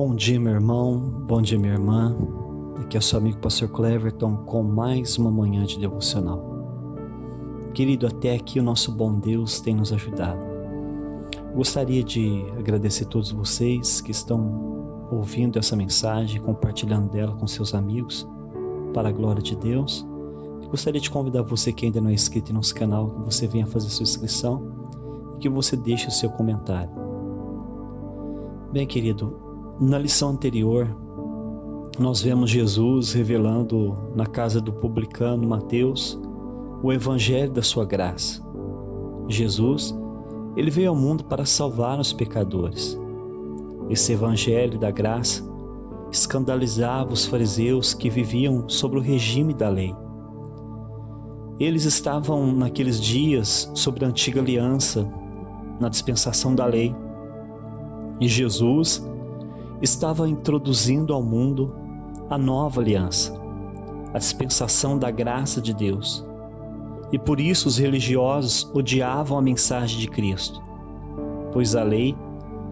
Bom dia, meu irmão, bom dia, minha irmã. Aqui é o seu amigo Pastor Cleverton com mais uma manhã de devocional. Querido, até aqui o nosso bom Deus tem nos ajudado. Gostaria de agradecer a todos vocês que estão ouvindo essa mensagem, compartilhando dela com seus amigos, para a glória de Deus. Gostaria de convidar você que ainda não é inscrito no nosso canal, que você venha fazer sua inscrição e que você deixe o seu comentário. Bem, querido, na lição anterior, nós vemos Jesus revelando na casa do publicano Mateus o evangelho da sua graça. Jesus, ele veio ao mundo para salvar os pecadores. Esse evangelho da graça escandalizava os fariseus que viviam sob o regime da lei. Eles estavam naqueles dias sob a antiga aliança, na dispensação da lei. E Jesus estava introduzindo ao mundo a nova aliança, a dispensação da graça de Deus. E por isso os religiosos odiavam a mensagem de Cristo, pois a lei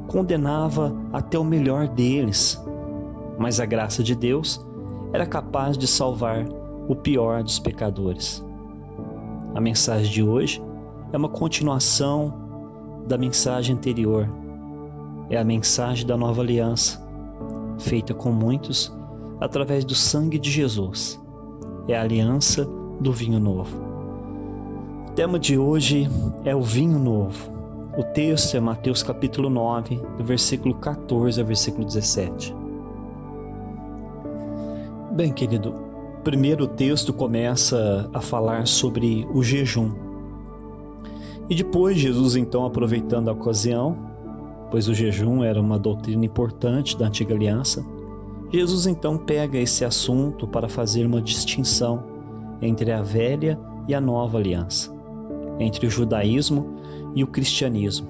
condenava até o melhor deles, mas a graça de Deus era capaz de salvar o pior dos pecadores. A mensagem de hoje é uma continuação da mensagem anterior. É a mensagem da nova aliança, feita com muitos através do sangue de Jesus. É a aliança do vinho novo. O tema de hoje é o vinho novo. O texto é Mateus capítulo 9, do versículo 14 ao versículo 17. Bem, querido, primeiro o texto começa a falar sobre o jejum. E depois Jesus, então, aproveitando a ocasião, pois o jejum era uma doutrina importante da antiga aliança, Jesus então pega esse assunto para fazer uma distinção entre a velha e a nova aliança, entre o judaísmo e o cristianismo.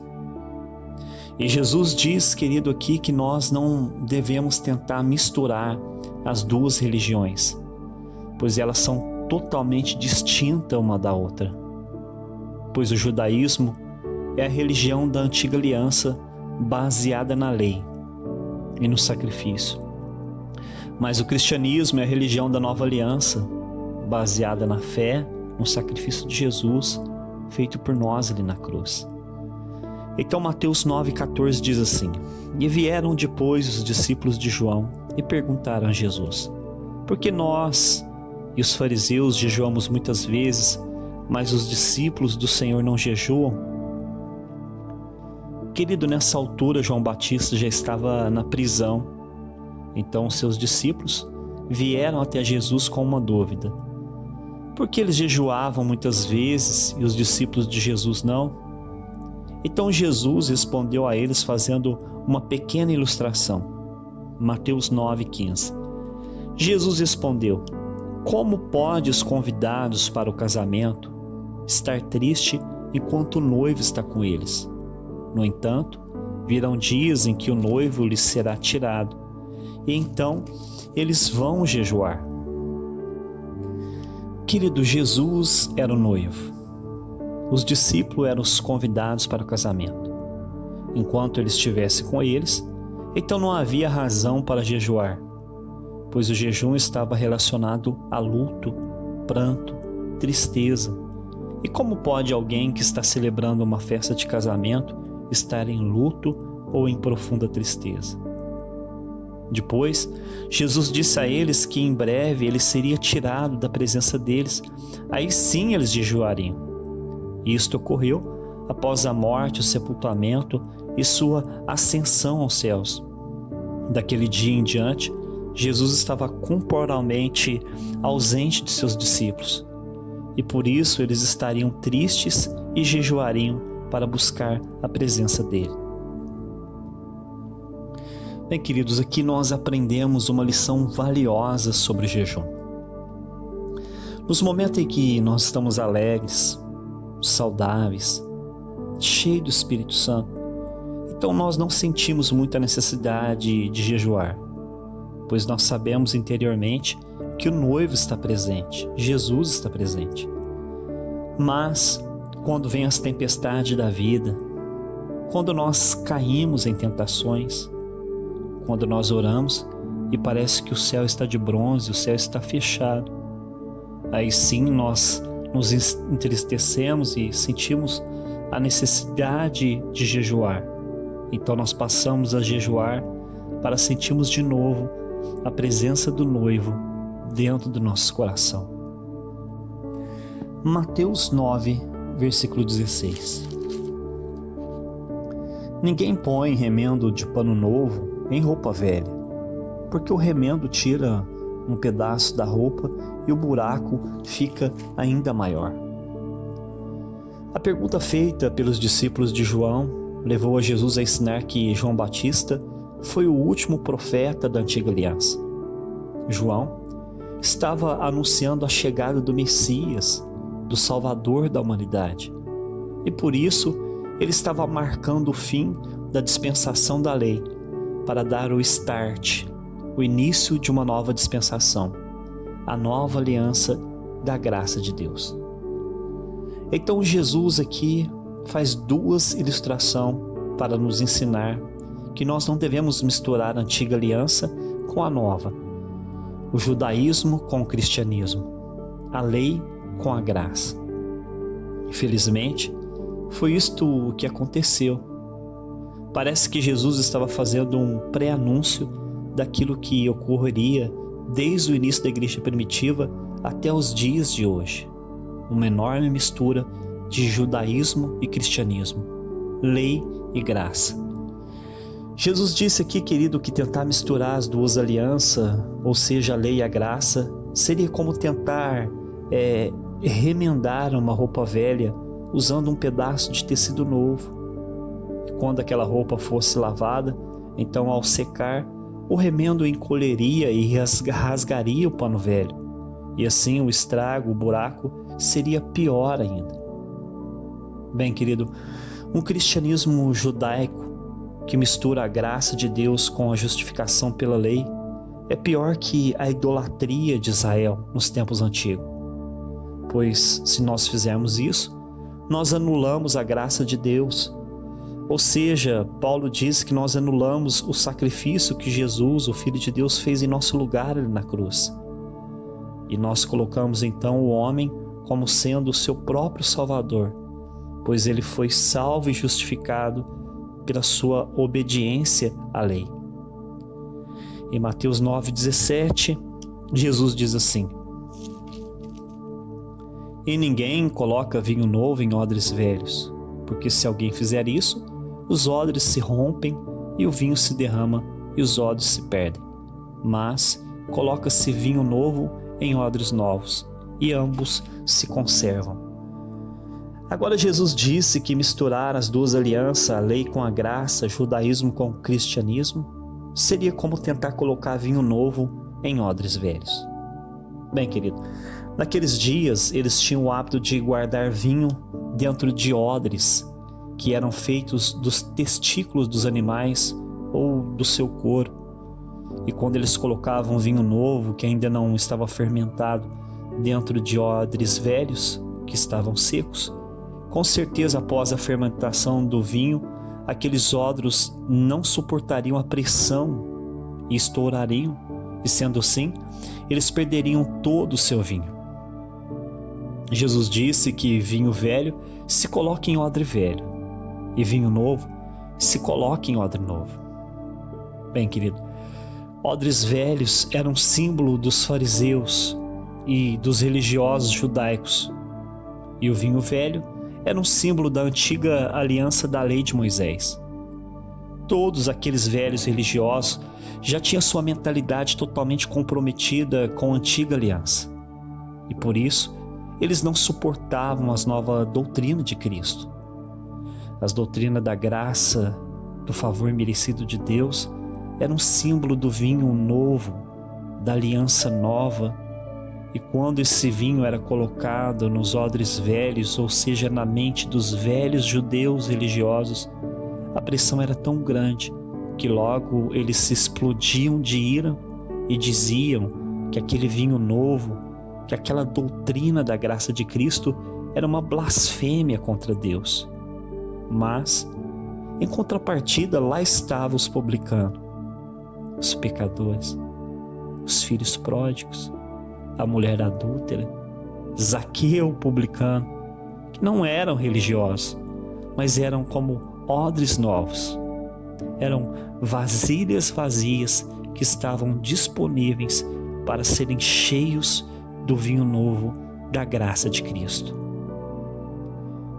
E Jesus diz, querido, aqui que nós não devemos tentar misturar as duas religiões, pois elas são totalmente distintas uma da outra. Pois o judaísmo é a religião da antiga aliança baseada na lei e no sacrifício. Mas o cristianismo é a religião da nova aliança, baseada na fé, no sacrifício de Jesus, feito por nós ali na cruz. Então Mateus 9,14 diz assim: E vieram depois os discípulos de João e perguntaram a Jesus: Por que nós e os fariseus jejuamos muitas vezes, mas os discípulos do Senhor não jejuam? Querido, nessa altura João Batista já estava na prisão. Então seus discípulos vieram até Jesus com uma dúvida: por que eles jejuavam muitas vezes e os discípulos de Jesus não? Então Jesus respondeu a eles fazendo uma pequena ilustração. Mateus 9,15. Jesus respondeu: Como pode os convidados para o casamento estar triste enquanto o noivo está com eles? No entanto, virão dias em que o noivo lhes será tirado, e então eles vão jejuar. Querido, Jesus era o noivo. Os discípulos eram os convidados para o casamento. Enquanto ele estivesse com eles, então não havia razão para jejuar, pois o jejum estava relacionado a luto, pranto, tristeza. E como pode alguém que está celebrando uma festa de casamento estar em luto ou em profunda tristeza? Depois, Jesus disse a eles que em breve ele seria tirado da presença deles, aí sim eles jejuariam. Isto ocorreu após a morte, o sepultamento e sua ascensão aos céus. Daquele dia em diante, Jesus estava corporalmente ausente de seus discípulos, e por isso eles estariam tristes e jejuariam para buscar a presença dele. Bem, queridos, aqui nós aprendemos uma lição valiosa sobre o jejum. Nos momentos em que nós estamos alegres, saudáveis, cheios do Espírito Santo, então nós não sentimos muita necessidade de jejuar, pois nós sabemos interiormente que o noivo está presente, Jesus está presente. Mas quando vem as tempestades da vida, quando nós caímos em tentações, quando nós oramos e parece que o céu está de bronze, o céu está fechado. Aí sim nós nos entristecemos e sentimos a necessidade de jejuar. Então nós passamos a jejuar para sentirmos de novo a presença do noivo dentro do nosso coração. Mateus 9, versículo 16. Ninguém põe remendo de pano novo em roupa velha, porque o remendo tira um pedaço da roupa e o buraco fica ainda maior. A pergunta feita pelos discípulos de João levou a Jesus a ensinar que João Batista foi o último profeta da antiga aliança. João estava anunciando a chegada do Messias, do Salvador da humanidade, e por isso ele estava marcando o fim da dispensação da lei para dar o start, o início de uma nova dispensação, a nova aliança da graça de Deus. Então Jesus aqui faz duas ilustrações para nos ensinar que nós não devemos misturar a antiga aliança com a nova, o judaísmo com o cristianismo, a lei com a graça. Infelizmente, foi isto o que aconteceu. Parece que Jesus estava fazendo um pré-anúncio daquilo que ocorreria desde o início da igreja primitiva até os dias de hoje. Uma enorme mistura de judaísmo e cristianismo, lei e graça. Jesus disse aqui, querido, que tentar misturar as duas alianças, ou seja, a lei e a graça, seria como tentar remendar uma roupa velha usando um pedaço de tecido novo. E quando aquela roupa fosse lavada, então ao secar, o remendo encolheria e rasgaria o pano velho. E assim o estrago, o buraco, seria pior ainda. Bem, querido, um cristianismo judaico que mistura a graça de Deus com a justificação pela lei é pior que a idolatria de Israel nos tempos antigos. Pois se nós fizermos isso, nós anulamos a graça de Deus. Ou seja, Paulo diz que nós anulamos o sacrifício que Jesus, o Filho de Deus, fez em nosso lugar ali na cruz. E nós colocamos então o homem como sendo o seu próprio Salvador, pois ele foi salvo e justificado pela sua obediência à lei. Em Mateus 9,17, Jesus diz assim: E ninguém coloca vinho novo em odres velhos, porque se alguém fizer isso, os odres se rompem e o vinho se derrama e os odres se perdem. Mas coloca-se vinho novo em odres novos e ambos se conservam. Agora Jesus disse que misturar as duas alianças, a lei com a graça, judaísmo com o cristianismo, seria como tentar colocar vinho novo em odres velhos. Bem, querido, naqueles dias eles tinham o hábito de guardar vinho dentro de odres que eram feitos dos testículos dos animais ou do seu couro. E quando eles colocavam vinho novo, que ainda não estava fermentado, dentro de odres velhos, que estavam secos, com certeza após a fermentação do vinho, aqueles odres não suportariam a pressão e estourariam, e sendo assim, eles perderiam todo o seu vinho. Jesus disse que vinho velho se coloca em odre velho, e vinho novo se coloca em odre novo. Bem, querido, odres velhos eram símbolo dos fariseus e dos religiosos judaicos, e o vinho velho era um símbolo da antiga aliança da lei de Moisés. Todos aqueles velhos religiosos já tinham sua mentalidade totalmente comprometida com a antiga aliança, e por isso eles não suportavam as novas doutrinas de Cristo. As doutrinas da graça, do favor merecido de Deus, eram um símbolo do vinho novo, da aliança nova. E quando esse vinho era colocado nos odres velhos, ou seja, na mente dos velhos judeus religiosos, a pressão era tão grande que logo eles se explodiam de ira e diziam que aquele vinho novo, que aquela doutrina da graça de Cristo era uma blasfêmia contra Deus. Mas, em contrapartida, lá estavam os publicanos, os pecadores, os filhos pródigos, a mulher adúltera, Zaqueu, o publicano, que não eram religiosos, mas eram como odres novos. Eram vasilhas vazias que estavam disponíveis para serem cheios do vinho novo da graça de Cristo.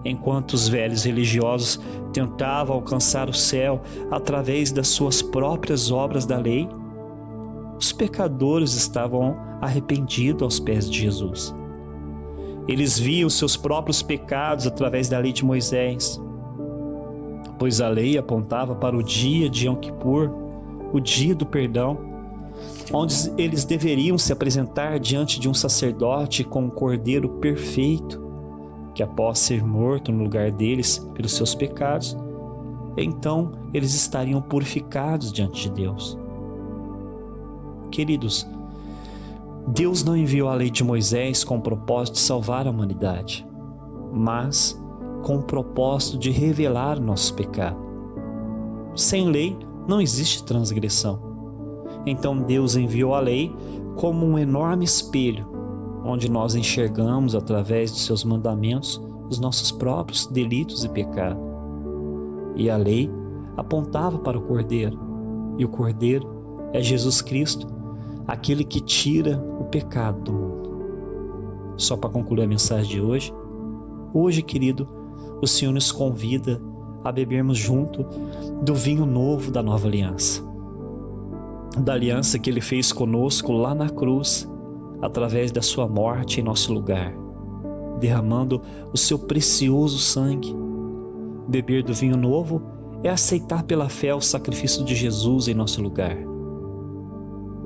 Enquanto os velhos religiosos tentavam alcançar o céu através das suas próprias obras da lei, os pecadores estavam arrependidos aos pés de Jesus. Eles viam seus próprios pecados através da lei de Moisés, pois a lei apontava para o dia de Yom Kippur, o dia do perdão, onde eles deveriam se apresentar diante de um sacerdote com um cordeiro perfeito, que após ser morto no lugar deles pelos seus pecados, então eles estariam purificados diante de Deus. Queridos, Deus não enviou a lei de Moisés com o propósito de salvar a humanidade, mas com o propósito de revelar o nosso pecado. Sem lei não existe transgressão. Então Deus enviou a lei como um enorme espelho, onde nós enxergamos através dos seus mandamentos os nossos próprios delitos e pecados. E a lei apontava para o Cordeiro, e o Cordeiro é Jesus Cristo, aquele que tira o pecado do mundo. Só para concluir a mensagem de hoje, querido, o Senhor nos convida a bebermos junto do vinho novo da nova aliança, da aliança que Ele fez conosco lá na cruz, através da sua morte em nosso lugar, derramando o seu precioso sangue. Beber do vinho novo é aceitar pela fé o sacrifício de Jesus em nosso lugar.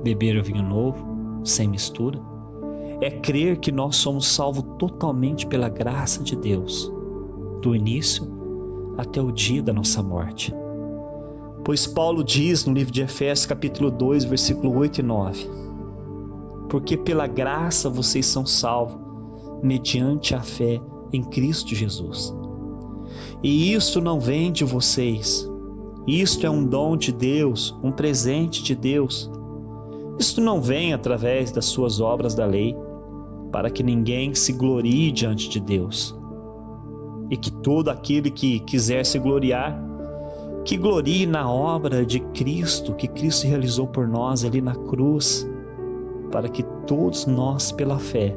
Beber o vinho novo, sem mistura, é crer que nós somos salvos totalmente pela graça de Deus, do início até o dia da nossa morte. Pois Paulo diz no livro de Efésios capítulo 2, versículo 8 e 9: porque pela graça vocês são salvos, mediante a fé em Cristo Jesus. E isto não vem de vocês, isto é um dom de Deus, um presente de Deus. Isto não vem através das suas obras da lei, para que ninguém se glorie diante de Deus. E que todo aquele que quiser se gloriar, que glorie na obra de Cristo, que Cristo realizou por nós ali na cruz, para que todos nós, pela fé,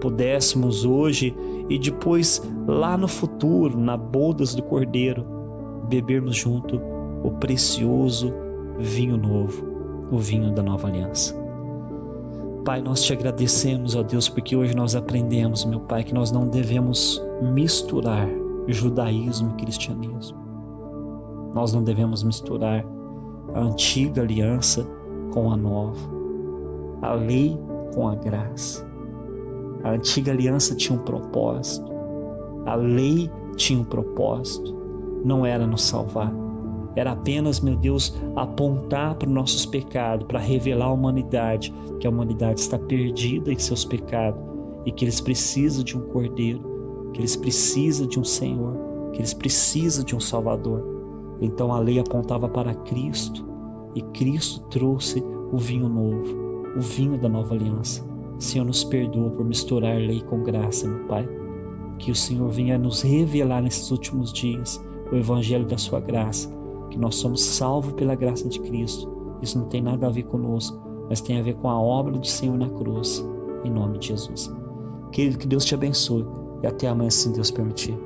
pudéssemos hoje e depois lá no futuro, na bodas do Cordeiro, bebermos junto o precioso vinho novo, o vinho da nova aliança. Pai, nós te agradecemos, ó Deus, porque hoje nós aprendemos, meu Pai, que nós não devemos misturar judaísmo e cristianismo. Nós não devemos misturar a antiga aliança com a nova, a lei com a graça. A antiga aliança tinha um propósito, a lei tinha um propósito, não era nos salvar, era apenas, meu Deus, apontar para os nossos pecados, para revelar à humanidade que a humanidade está perdida em seus pecados e que eles precisam de um Cordeiro, que eles precisam de um Senhor, que eles precisam de um Salvador. Então a lei apontava para Cristo e Cristo trouxe o vinho novo, o vinho da nova aliança. Senhor, nos perdoa por misturar lei com graça, meu Pai. Que o Senhor venha nos revelar nesses últimos dias o Evangelho da sua graça, que nós somos salvos pela graça de Cristo. Isso não tem nada a ver conosco, mas tem a ver com a obra do Senhor na cruz, em nome de Jesus. Querido, que Deus te abençoe e até amanhã, se Deus permitir.